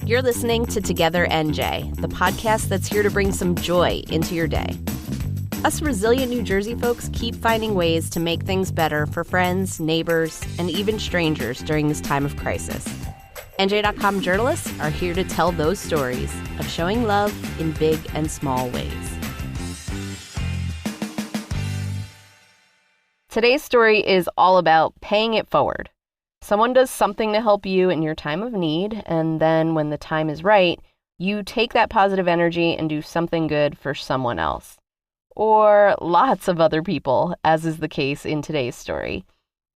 You're listening to Together NJ, the podcast that's here to bring some joy into your day. Us resilient New Jersey folks keep finding ways to make things better for friends, neighbors, and even strangers during this time of crisis. NJ.com journalists are here to tell those stories of showing love in big and small ways. Today's story is all about paying it forward. Someone does something to help you in your time of need, and then when the time is right, you take that positive energy and do something good for someone else. Or lots of other people, as is the case in today's story.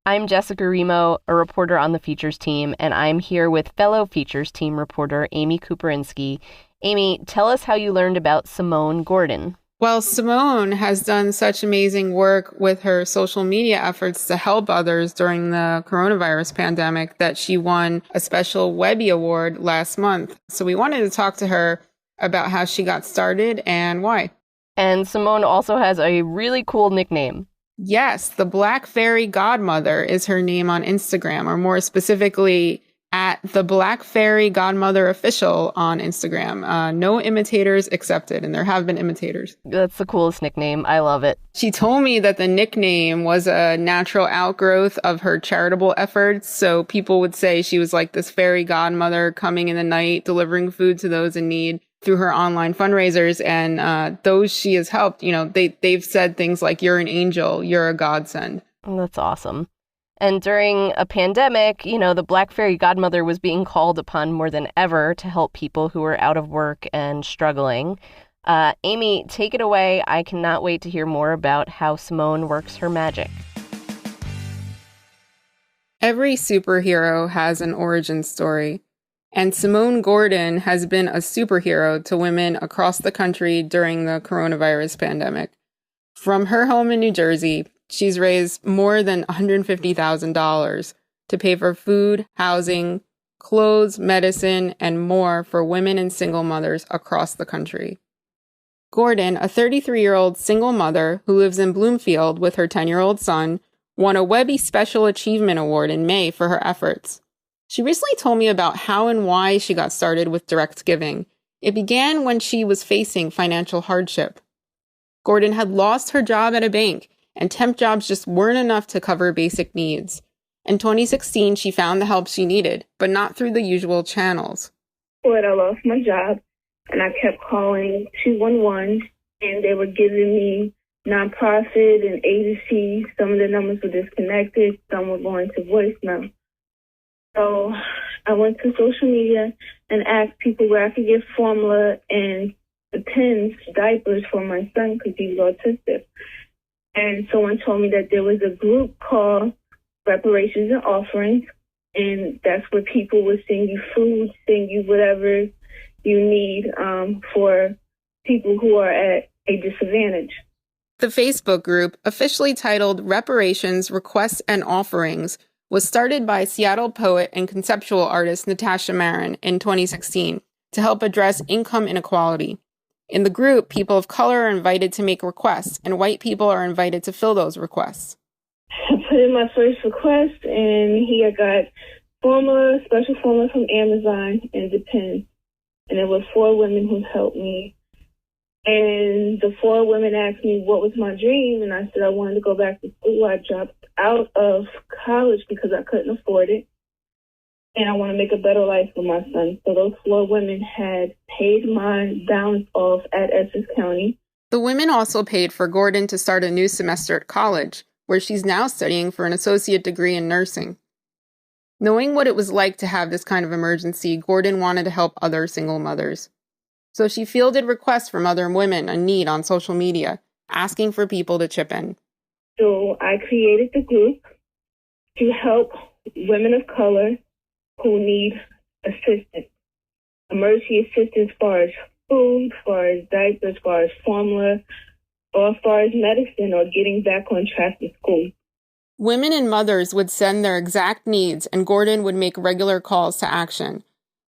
I'm Jessica Remo, a reporter on the Features team, and I'm here with fellow Features team reporter Amy Kuperinski. Amy, tell us how you learned about Simone Gordon. Well, Simone has done such amazing work with her social media efforts to help others during the coronavirus pandemic that she won a special Webby Award last month. So we wanted to talk to her about how she got started and why. And Simone also has a really cool nickname. Yes, the Black Fairy Godmother is her name on Instagram, or more specifically, at the Black Fairy Godmother Official on Instagram. No imitators accepted, and there have been imitators. That's the coolest nickname. I love it. She told me that the nickname was a natural outgrowth of her charitable efforts. So people would say she was like this fairy godmother coming in the night, delivering food to those in need through her online fundraisers. And those she has helped, they've said things like, "You're an angel, you're a godsend." That's awesome. And during a pandemic, the Black Fairy Godmother was being called upon more than ever to help people who were out of work and struggling. Amy, take it away. I cannot wait to hear more about how Simone works her magic. Every superhero has an origin story. And Simone Gordon has been a superhero to women across the country during the coronavirus pandemic. From her home in New Jersey, she's raised more than $150,000 to pay for food, housing, clothes, medicine, and more for women and single mothers across the country. Gordon, a 33-year-old single mother who lives in Bloomfield with her 10-year-old son, won a Webby Special Achievement Award in May for her efforts. She recently told me about how and why she got started with direct giving. It began when she was facing financial hardship. Gordon had lost her job at a bank, and temp jobs just weren't enough to cover basic needs. In 2016, she found the help she needed, but not through the usual channels. But I lost my job, and I kept calling 211, and they were giving me nonprofit and agencies. Some of the numbers were disconnected, some were going to voicemail. So I went to social media and asked people where I could get formula and Depends diapers for my son because he's autistic. And someone told me that there was a group called Reparations and Offerings, and that's where people would send you food, send you whatever you need for people who are at a disadvantage. The Facebook group, officially titled Reparations, Requests, and Offerings, was started by Seattle poet and conceptual artist Natasha Marin in 2016 to help address income inequality. In the group, people of color are invited to make requests, and white people are invited to fill those requests. I put in my first request, and I got formula, special formula from Amazon, and Depends. And there were 4 women who helped me. And the 4 women asked me what was my dream, and I said I wanted to go back to school. I dropped out of college because I couldn't afford it, and I want to make a better life for my son. So those 4 women had paid my balance off at Essex County. The women also paid for Gordon to start a new semester at college, where she's now studying for an associate degree in nursing. Knowing what it was like to have this kind of emergency, Gordon wanted to help other single mothers. So she fielded requests from other women in need on social media, asking for people to chip in. So I created the group to help women of color who need assistance, emergency assistance as far as food, as far as diapers, as far as formula, or as far as medicine or getting back on track to school. Women and mothers would send their exact needs, and Gordon would make regular calls to action.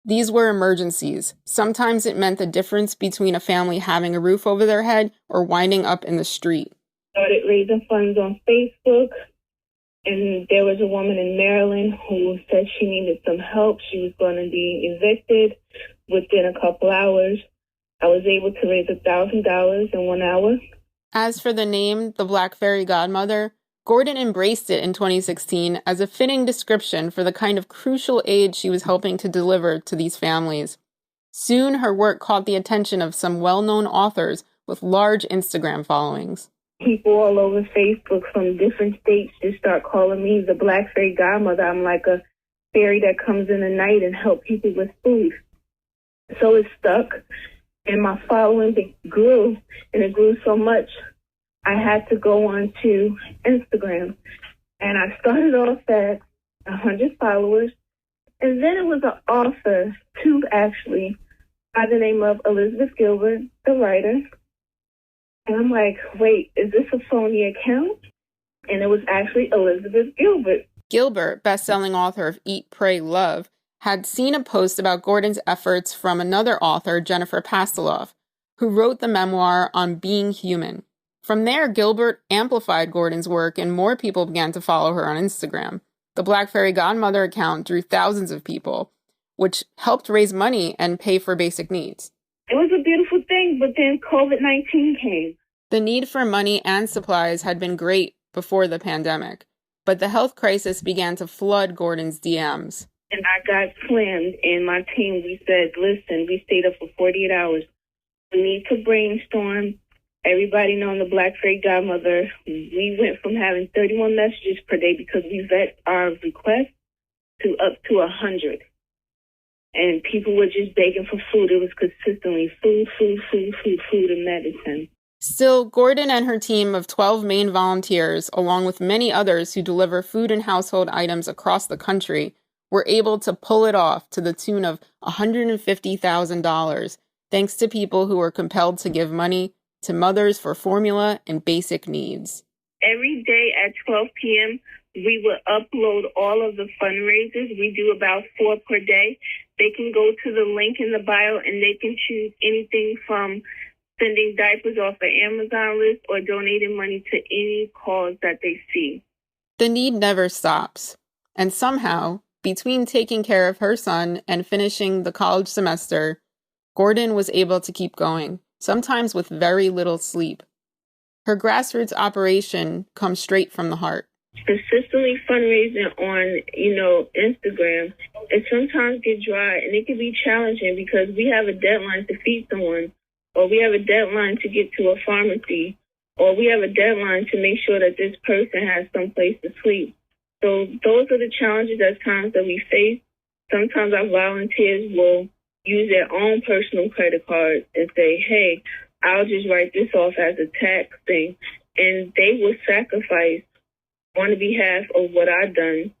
These were emergencies. Sometimes it meant the difference between a family having a roof over their head or winding up in the street. Started raising funds on Facebook, And there was a woman in Maryland who said she needed some help. She was going to be evicted within a couple hours. I was able to raise $1,000 in 1 hour. As for the name, the Black Fairy Godmother, Gordon embraced it in 2016 as a fitting description for the kind of crucial aid she was helping to deliver to these families. Soon, her work caught the attention of some well-known authors with large Instagram followings. People all over Facebook from different states just start calling me the Black Fairy Godmother. I'm like a fairy that comes in the night and help people with food. So it stuck, and my following grew, and it grew so much, I had to go on to Instagram. And I started off at 100 followers, and then it was an author, two actually, by the name of Elizabeth Gilbert, the writer. And I'm like, wait, is this a phony account? And it was actually Elizabeth Gilbert. Gilbert, best-selling author of Eat, Pray, Love, had seen a post about Gordon's efforts from another author, Jennifer Pasteloff, who wrote the memoir On Being Human. From there, Gilbert amplified Gordon's work and more people began to follow her on Instagram. The Black Fairy Godmother account drew thousands of people, which helped raise money and pay for basic needs. It was a beautiful thing, but then COVID-19 came. The need for money and supplies had been great before the pandemic, but the health crisis began to flood Gordon's DMs. And I got slammed, and my team, we said, listen, we stayed up for 48 hours. We need to brainstorm. Everybody knowing the Black Fairy Godmother, we went from having 31 messages per day because we vet our requests to up to 100. And people were just begging for food. It was consistently food, and medicine. Still, Gordon and her team of 12 Maine volunteers, along with many others who deliver food and household items across the country, were able to pull it off to the tune of $150,000, thanks to people who were compelled to give money to mothers for formula and basic needs. Every day at 12 p.m., we will upload all of the fundraisers. We do about 4 per day. They can go to the link in the bio and they can choose anything from sending diapers off an Amazon list or donating money to any cause that they see. The need never stops. And somehow, between taking care of her son and finishing the college semester, Gordon was able to keep going, sometimes with very little sleep. Her grassroots operation comes straight from the heart. Consistently fundraising on, Instagram, it sometimes gets dry and it can be challenging because we have a deadline to feed someone, or we have a deadline to get to a pharmacy, or we have a deadline to make sure that this person has some place to sleep. So those are the challenges at times that we face. Sometimes our volunteers will use their own personal credit card and say, hey, I'll just write this off as a tax thing. And they will sacrifice on behalf of what I've done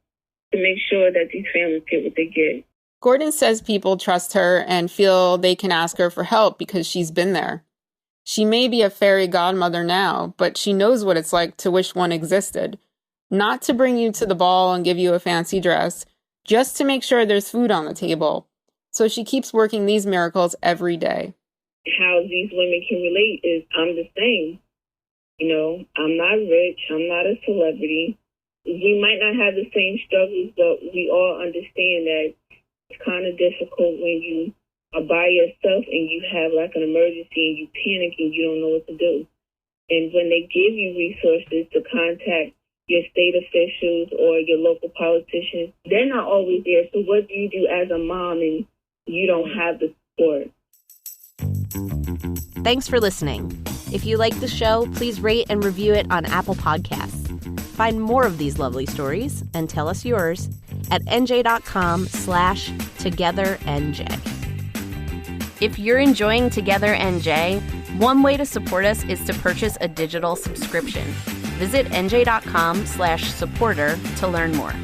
to make sure that these families get what they get. Gordon says people trust her and feel they can ask her for help because she's been there. She may be a fairy godmother now, but she knows what it's like to wish one existed. Not to bring you to the ball and give you a fancy dress, just to make sure there's food on the table. So she keeps working these miracles every day. How these women can relate is I'm the same. I'm not rich. I'm not a celebrity. We might not have the same struggles, but we all understand that it's kind of difficult when you are by yourself and you have like an emergency and you panic and you don't know what to do. And when they give you resources to contact your state officials or your local politicians, they're not always there. So what do you do as a mom and you don't have the support? Thanks for listening. If you like the show, please rate and review it on Apple Podcasts. Find more of these lovely stories and tell us yours at NJ.com/TogetherNJ. If you're enjoying Together NJ, one way to support us is to purchase a digital subscription. Visit NJ.com/supporter to learn more.